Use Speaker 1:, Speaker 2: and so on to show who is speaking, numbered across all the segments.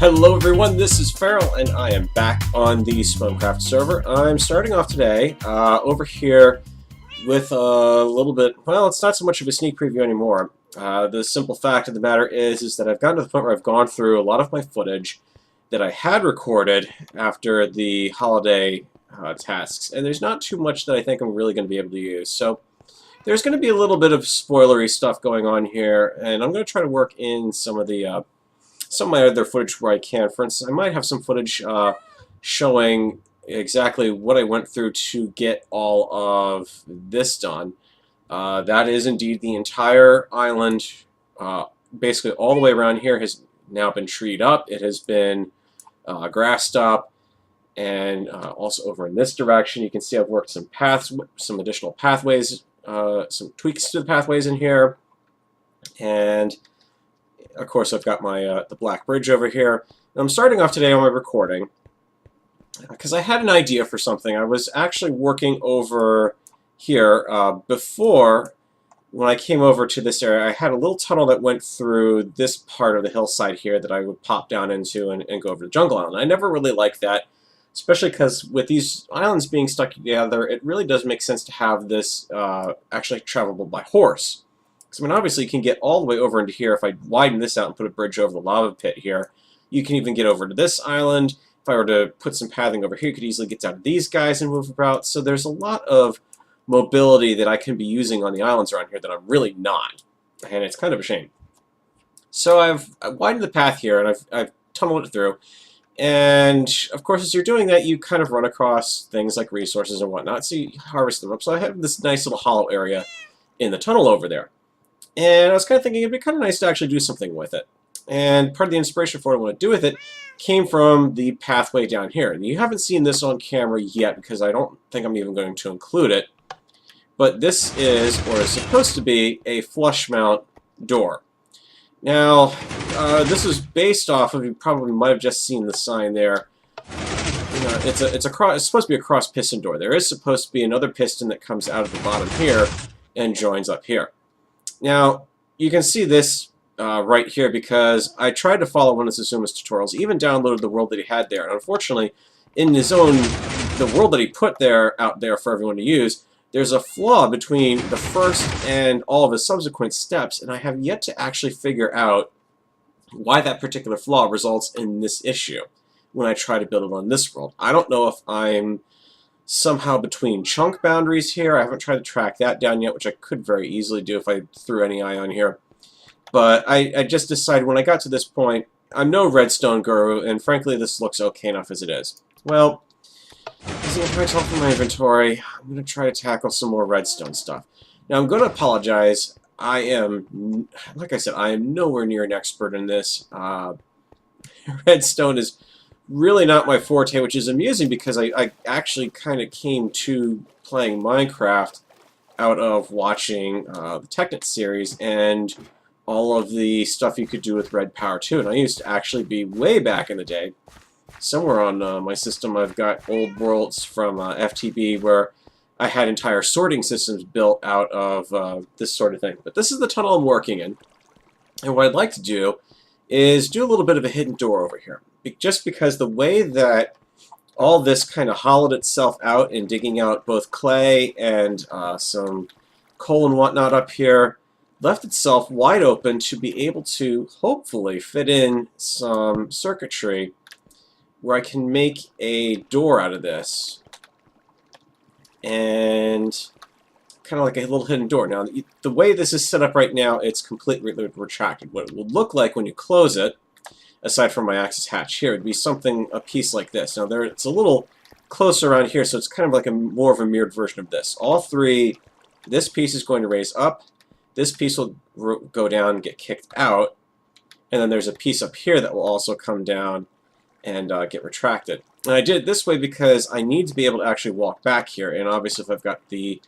Speaker 1: Hello everyone, this is Farrell and I am back on the Spumcraft server. I'm starting off today over here with a little bit, well, it's not so much of a sneak preview anymore. The simple fact of the matter is that I've gotten to the point where I've gone through a lot of my footage that I had recorded after the holiday tasks, and there's not too much that I think I'm really going to be able to use. So there's going to be a little bit of spoilery stuff going on here, and I'm going to try to work in some of my other footage where I can. For instance, I might have some footage showing exactly what I went through to get all of this done. That is indeed the entire island, basically all the way around here has now been treed up. It has been grassed up, and also over in this direction you can see I've worked some paths, some additional pathways, some tweaks to the pathways in here, and of course I've got my the black bridge over here. And I'm starting off today on my recording because I had an idea for something. I was actually working over here before. When I came over to this area, I had a little tunnel that went through this part of the hillside here that I would pop down into and go over to the jungle island. I never really liked that, especially because with these islands being stuck together, it really does make sense to have this actually travelable by horse. Because, I mean, obviously you can get all the way over into here. If I widen this out and put a bridge over the lava pit here, you can even get over to this island. If I were to put some pathing over here, you could easily get down to these guys and move about. So there's a lot of mobility that I can be using on the islands around here that I'm really not, and it's kind of a shame. So I've widened the path here, and I've tunneled it through, and of course as you're doing that you kind of run across things like resources and whatnot, so you harvest them up. So I have this nice little hollow area in the tunnel over there, and I was kind of thinking it'd be kind of nice to actually do something with it. And part of the inspiration for what I want to do with it came from the pathway down here. And you haven't seen this on camera yet because I don't think I'm even going to include it. But this is, or is supposed to be, a flush mount door. Now, this is based off of, you probably might have just seen the sign there. You know, it's supposed to be a cross piston door. There is supposed to be another piston that comes out of the bottom here and joins up here. Now, you can see this right here because I tried to follow one of Suzuma's tutorials, even downloaded the world that he had there. And unfortunately, in his own, the world that he put there out there for everyone to use, there's a flaw between the first and all of his subsequent steps, and I have yet to actually figure out why that particular flaw results in this issue when I try to build it on this world. I don't know if I'm somehow between chunk boundaries here. I haven't tried to track that down yet, which I could very easily do if I threw any eye on here. But I just decided when I got to this point, I'm no redstone guru, and frankly this looks okay enough as it is. Well, as I try to talk from my inventory, I'm going to try to tackle some more redstone stuff. Now, I'm going to apologize. I am, like I said, I am nowhere near an expert in this. Redstone is really not my forte, which is amusing because I actually kind of came to playing Minecraft out of watching the Technet series and all of the stuff you could do with Red Power 2. And I used to actually be way back in the day. Somewhere on my system I've got old worlds from FTB where I had entire sorting systems built out of this sort of thing. But this is the tunnel I'm working in. And what I'd like to do is do a little bit of a hidden door over here. Just because the way that all this kind of hollowed itself out in digging out both clay and some coal and whatnot up here left itself wide open to be able to hopefully fit in some circuitry where I can make a door out of this, and kind of like a little hidden door. Now, the way this is set up right now, it's completely retracted. What it would look like when you close it, aside from my access hatch here, would be something, a piece like this. Now, it's a little closer around here, so it's kind of like more of a mirrored version of this. All three, this piece is going to raise up, this piece will go down and get kicked out, and then there's a piece up here that will also come down and get retracted. And I did it this way because I need to be able to actually walk back here, and obviously if I've got the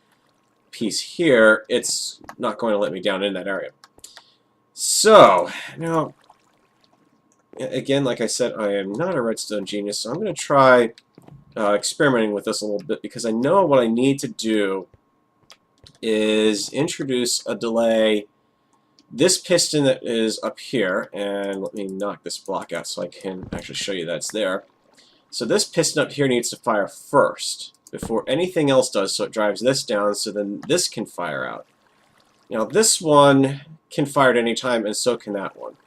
Speaker 1: piece here, it's not going to let me down in that area. So, now, again, like I said, I am not a redstone genius, so I'm going to try experimenting with this a little bit because I know what I need to do is introduce a delay This piston that is up here, and let me knock this block out so I can actually show you that's there. So this piston up here needs to fire first before anything else does, so it drives this down so then this can fire out. Now this one can fire at any time, and so can that one.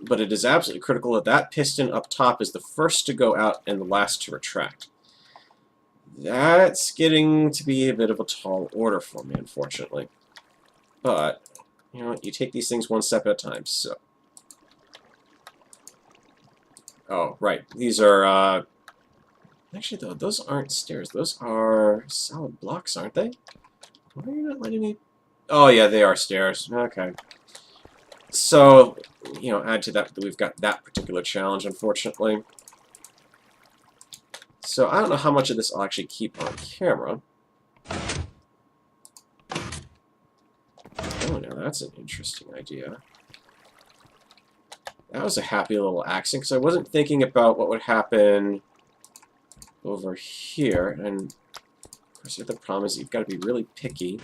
Speaker 1: But it is absolutely critical that that piston up top is the first to go out and the last to retract. That's getting to be a bit of a tall order for me, unfortunately. But, you know, you take these things one step at a time, so. Oh, right. These are, actually, though, those aren't stairs. Those are solid blocks, aren't they? Why are you not letting me... Oh, yeah, they are stairs. Okay. So, you know, add to that we've got that particular challenge, unfortunately. So I don't know how much of this I'll actually keep on camera. Oh, now that's an interesting idea. That was a happy little accent, because I wasn't thinking about what would happen over here. And, of course, the other problem is you've got to be really picky.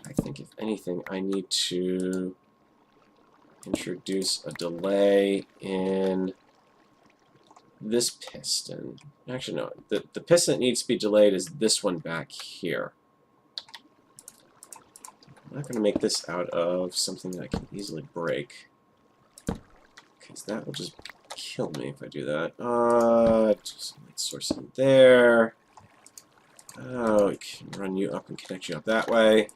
Speaker 1: I think, if anything, I need to introduce a delay in this piston. Actually, no. The piston that needs to be delayed is this one back here. I'm not going to make this out of something that I can easily break, because that will just kill me if I do that. Just source in there. Oh, we can run you up and connect you up that way.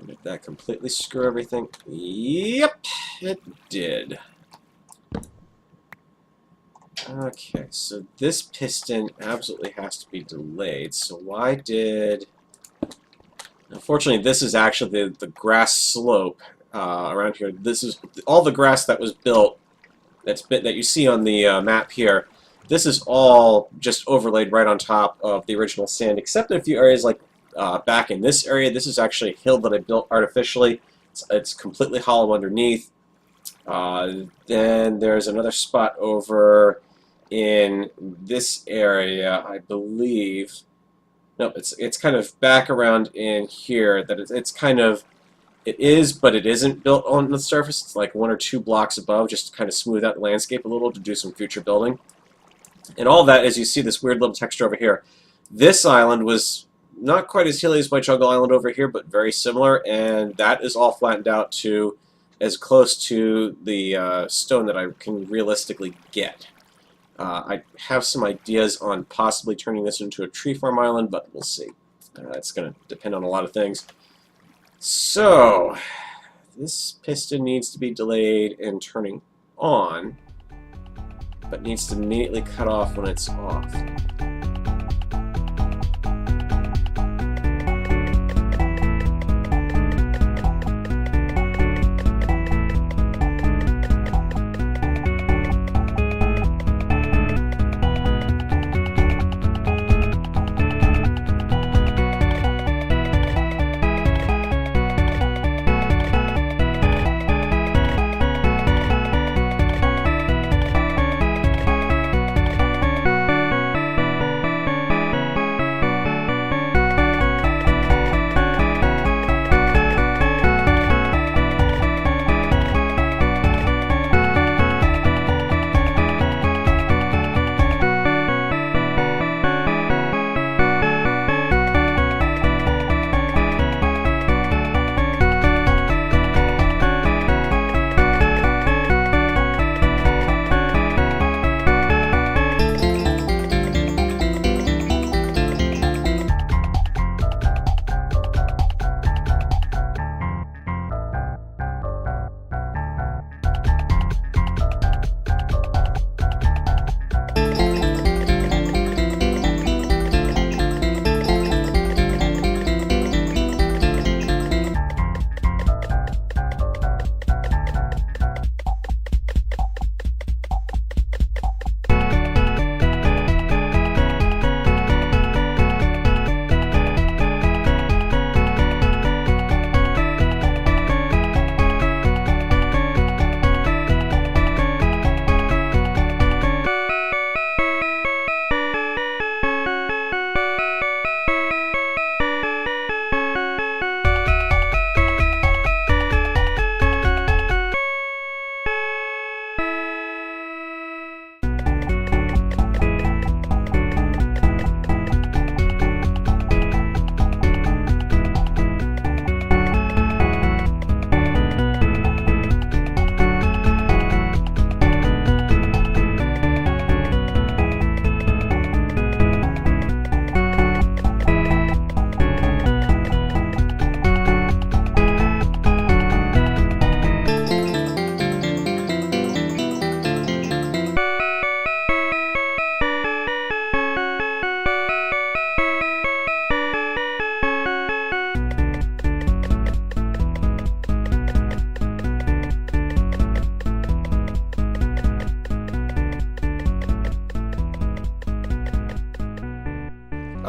Speaker 1: Did that completely screw everything? Yep, it did. Okay, so this piston absolutely has to be delayed. So why did... Unfortunately, this is actually the grass slope around here. This is all the grass that was built, that you see on the map here. This is all just overlaid right on top of the original sand, except in a few areas like back in this area. This is actually a hill that I built artificially. It's completely hollow underneath. Then there's another spot over in this area, I believe. No, it's kind of back around in here. That it's kind of, it is, but it isn't built on the surface. It's like 1 or 2 blocks above, just to kind of smooth out the landscape a little to do some future building. And all that, as you see this weird little texture over here. This island was not quite as hilly as my Jungle Island over here, but very similar, and that is all flattened out to as close to the stone that I can realistically get. I have some ideas on possibly turning this into a tree farm island, but we'll see. It's going to depend on a lot of things. So, this piston needs to be delayed in turning on, but needs to immediately cut off when it's off.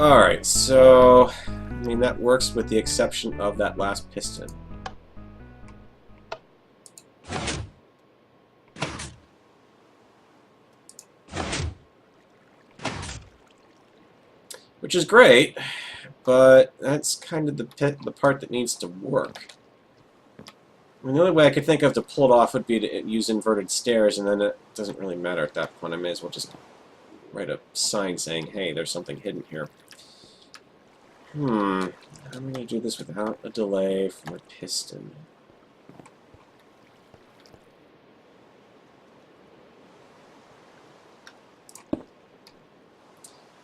Speaker 1: Alright, so I mean that works with the exception of that last piston. Which is great, but that's kind of the part that needs to work. I mean, the only way I could think of to pull it off would be to use inverted stairs, and then it doesn't really matter at that point. I may as well just write a sign saying, hey, there's something hidden here. How am I going to do this without a delay from a piston?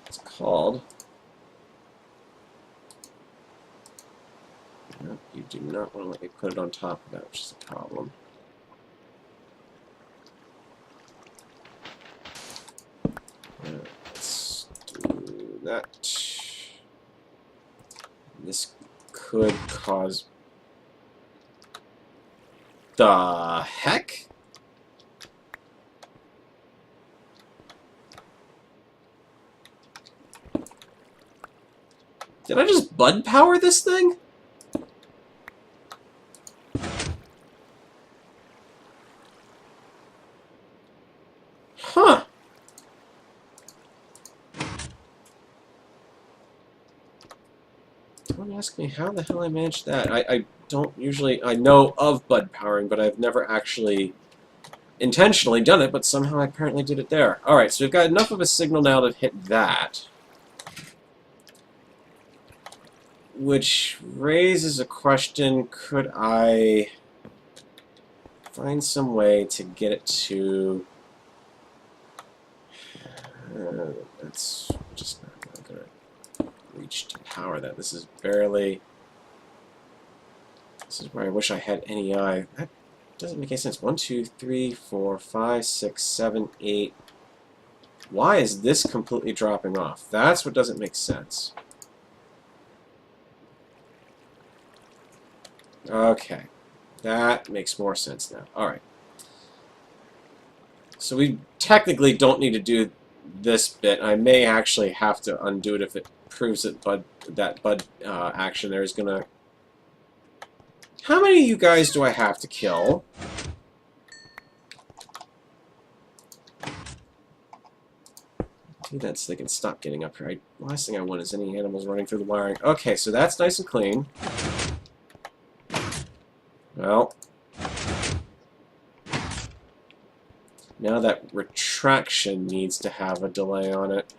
Speaker 1: It's called... No, you do not want to let me put it on top of that, which is a problem. Let's do that. This could cause... The heck? Did I just bud power this thing? Huh. Don't ask me how the hell I managed that. I don't usually... I know of bud powering, but I've never actually intentionally done it, but somehow I apparently did it there. Alright, so we've got enough of a signal now to hit that. Which raises a question, could I find some way to get it to... that's just not going to reach to power that. This is barely... This is where I wish I had NEI. That doesn't make any sense. 1, 2, 3, 4, 5, 6, 7, 8. Why is this completely dropping off? That's what doesn't make sense. Okay. That makes more sense now. Alright. So we technically don't need to do this bit. I may actually have to undo it if it proves that bud action there is gonna... How many of you guys do I have to kill? Do that so they can stop getting up here. Last thing I want is any animals running through the wiring. Okay, so that's nice and clean. Well... Now that retraction needs to have a delay on it.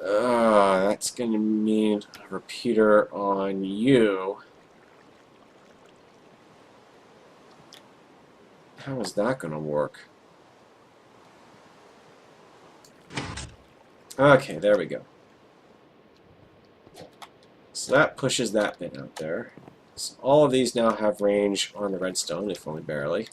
Speaker 1: That's going to mean a repeater on you. How is that going to work? Okay, there we go. So that pushes that bit out there. So all of these now have range on the redstone, if only barely.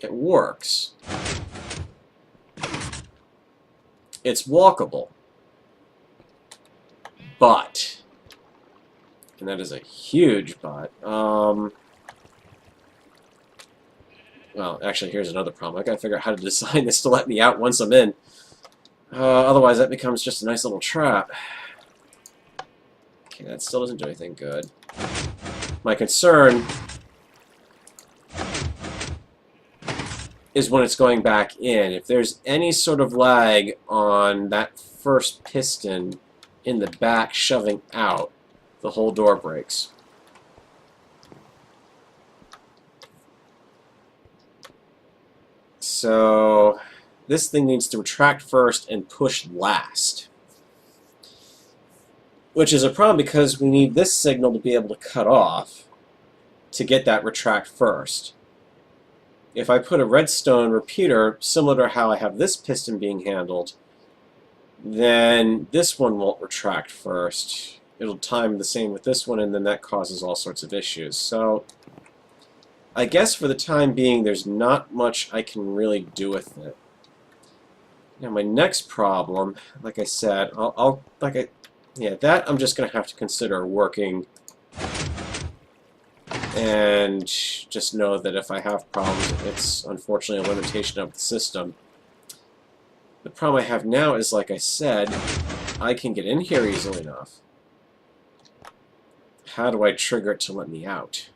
Speaker 1: It works. It's walkable. But... And that is a huge but. Well, actually, here's another problem. I gotta figure out how to design this to let me out once I'm in. Otherwise, that becomes just a nice little trap. Okay, that still doesn't do anything good. My concern is when it's going back in. If there's any sort of lag on that first piston in the back shoving out, the whole door breaks. So this thing needs to retract first and push last. Which is a problem because we need this signal to be able to cut off to get that retract first. If I put a redstone repeater, similar to how I have this piston being handled, then this one won't retract first. It'll time the same with this one, and then that causes all sorts of issues. So, I guess for the time being, there's not much I can really do with it. Now my next problem, like I said, yeah, that I'm just going to have to consider working, and just know that if I have problems, it's unfortunately a limitation of the system. The problem I have now is, like I said, I can get in here easily enough. How do I trigger it to let me out?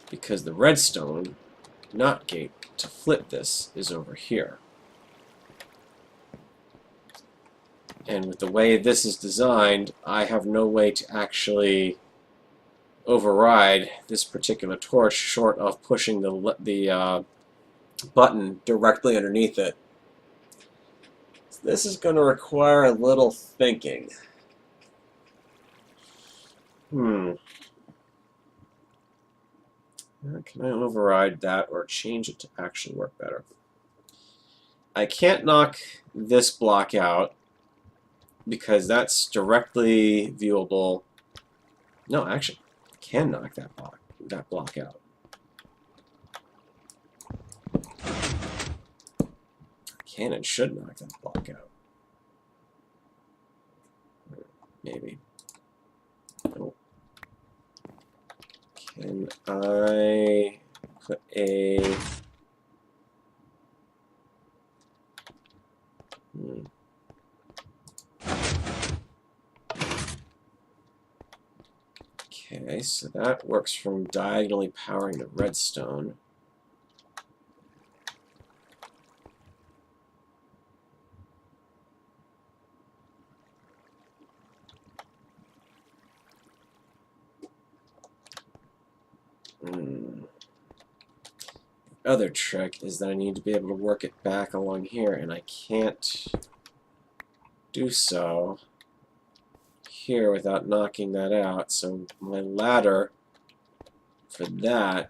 Speaker 1: Because the redstone NOT gate to flip this is over here. And with the way this is designed, I have no way to actually override this particular torch short of pushing the button directly underneath it. So this is going to require a little thinking. Can I override that or change it to actually work better? I can't knock this block out because that's directly viewable. No, actually, I can knock that block out. I can and should knock that block out. Maybe. Oh. Can I put a... Okay, so that works from diagonally powering the redstone. Other trick is that I need to be able to work it back along here, and I can't do so here without knocking that out. So my ladder for that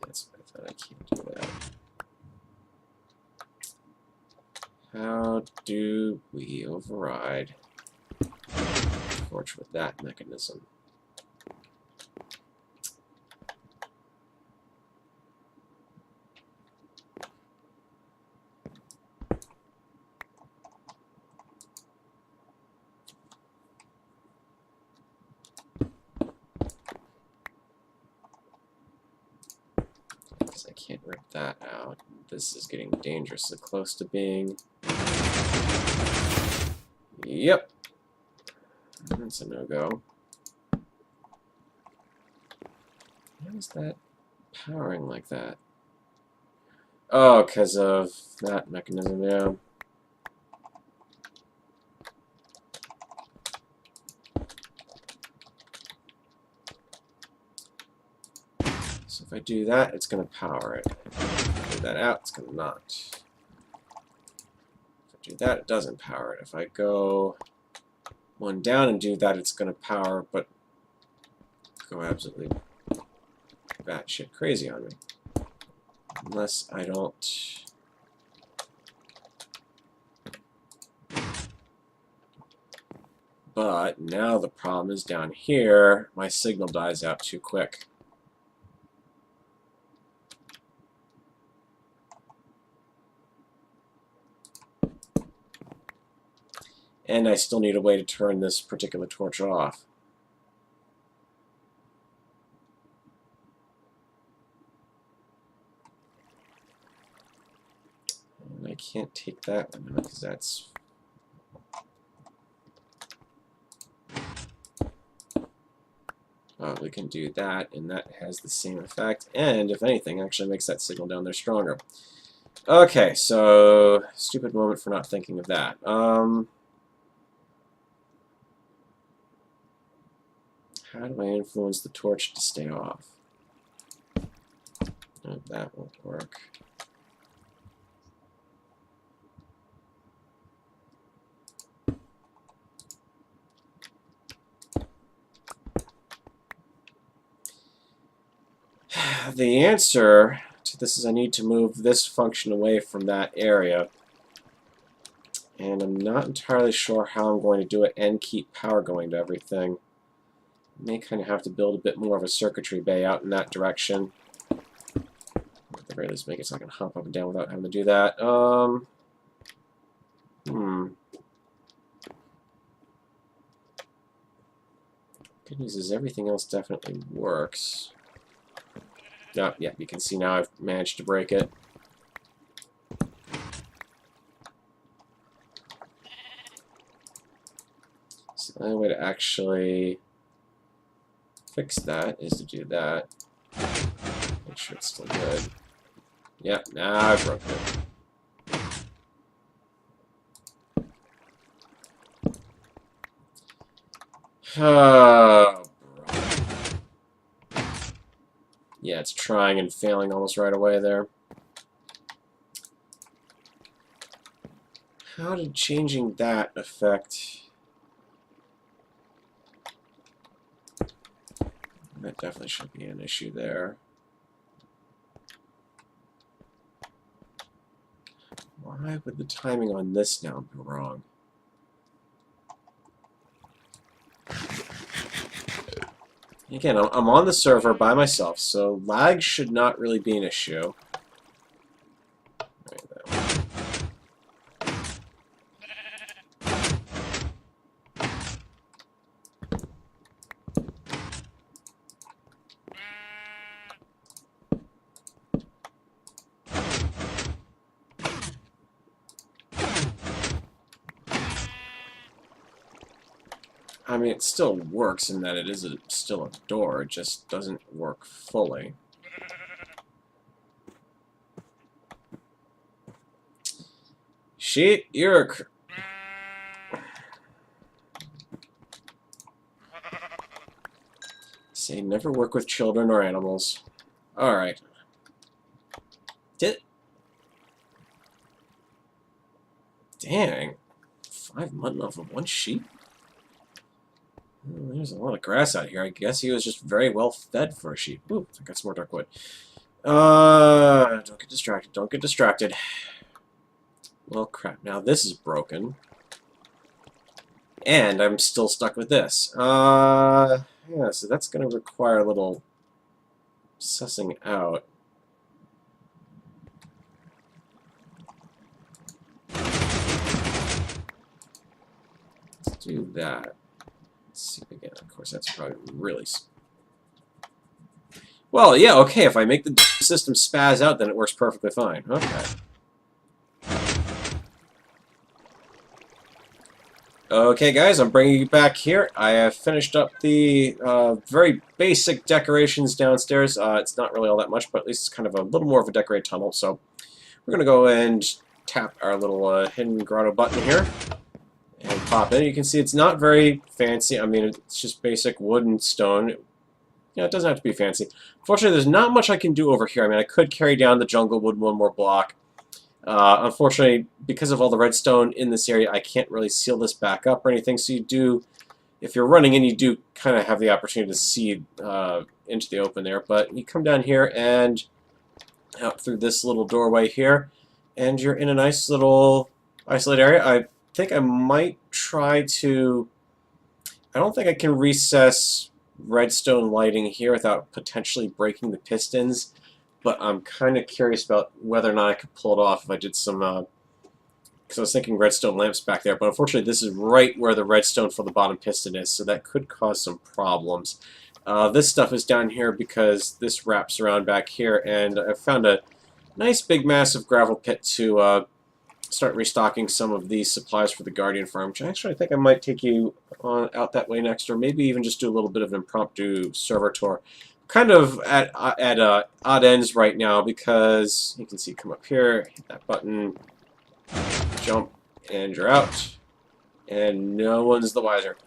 Speaker 1: yes, I thought I can't do that. How do we override torch with that mechanism? Because I can't rip that out. This is getting dangerously close to being... Yep. That's a no-go. Why is that powering like that? Oh, because of that mechanism, yeah. So if I do that, it's going to power it. If I do that out, it's going to not. If I do that, it doesn't power it. If I go one down and do that, it's going to power, but go absolutely batshit crazy on me. Unless I don't... But now the problem is down here, my signal dies out too quick. And I still need a way to turn this particular torch off. And I can't take that one out because that's... we can do that, and that has the same effect, and if anything, actually makes that signal down there stronger. Okay, so stupid moment for not thinking of that. How do I influence the torch to stay off? Oh, that won't work. The answer to this is I need to move this function away from that area. And I'm not entirely sure how I'm going to do it and keep power going to everything. May kind of have to build a bit more of a circuitry bay out in that direction. At the very least, make it so I can hop up and down without having to do that. Good news is everything else definitely works. Oh, yeah, you can see now I've managed to break it. So the only way to actually fix that is to do that. Make sure it's still good. Yep, now I've broken it. Oh, yeah, it's trying and failing almost right away there. How did changing that affect? That definitely should be an issue there. Why would the timing on this now be wrong? Again, I'm on the server by myself, so lag should not really be an issue. Right, that way. I mean, it still works in that it is still a door, it just doesn't work fully. Sheep, you're a say never work with children or animals. Alright. Dang. 5 mutton off of 1 sheep? There's a lot of grass out here. I guess he was just very well fed for a sheep. Ooh, I got some more dark wood. Don't get distracted. Don't get distracted. Well, crap. Now this is broken. And I'm still stuck with this. Yeah, so that's going to require a little sussing out. Let's do that. See again. Of course, that's probably really. Well, yeah, okay. If I make the system spaz out, then it works perfectly fine. Okay. Okay, guys, I'm bringing you back here. I have finished up the very basic decorations downstairs. It's not really all that much, but at least it's kind of a little more of a decorated tunnel. So we're going to go and tap our little hidden grotto button here. And pop in. You can see it's not very fancy. I mean, it's just basic wood and stone. Yeah, it doesn't have to be fancy. Unfortunately, there's not much I can do over here. I mean, I could carry down the jungle wood 1 more block. Unfortunately, because of all the redstone in this area, I can't really seal this back up or anything. So you do, if you're running in, you do kind of have the opportunity to see into the open there. But you come down here and out through this little doorway here, and you're in a nice little isolated area. I think I might try to. I don't think I can recess redstone lighting here without potentially breaking the pistons, but I'm kind of curious about whether or not I could pull it off if I did some. Because I was thinking redstone lamps back there, but unfortunately this is right where the redstone for the bottom piston is, so that could cause some problems. This stuff is down here because this wraps around back here, and I found a nice big massive gravel pit to start restocking some of these supplies for the Guardian farm, which actually I think I might take you on out that way next, or maybe even just do a little bit of an impromptu server tour. Kind of at odd ends right now because you can see come up here, hit that button, jump, and you're out, and no one's the wiser.